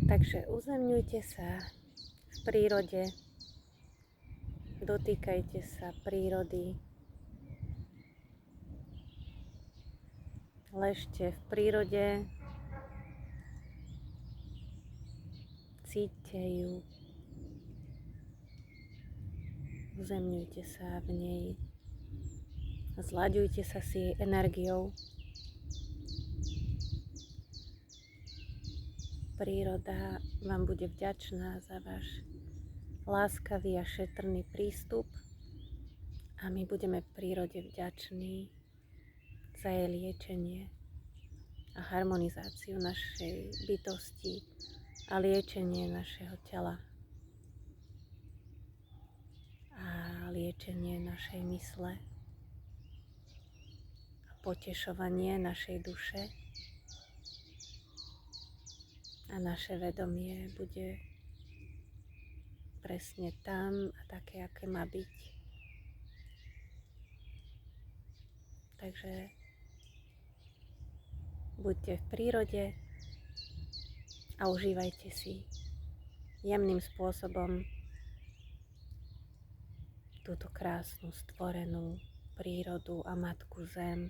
Takže uzemňujte sa v prírode, dotýkajte sa prírody, ležte v prírode, cíťte ju, uzemňujte sa v nej, zlaďujte sa s jej energiou. Príroda vám bude vďačná za váš láskavý a šetrný prístup a my budeme prírode vďační za jej liečenie a harmonizáciu našej bytosti a liečenie našeho tela a liečenie našej mysle a potešovanie našej duše. A naše vedomie bude presne tam a také, aké má byť. Takže buďte v prírode a užívajte si jemným spôsobom túto krásnu stvorenú prírodu a Matku Zem.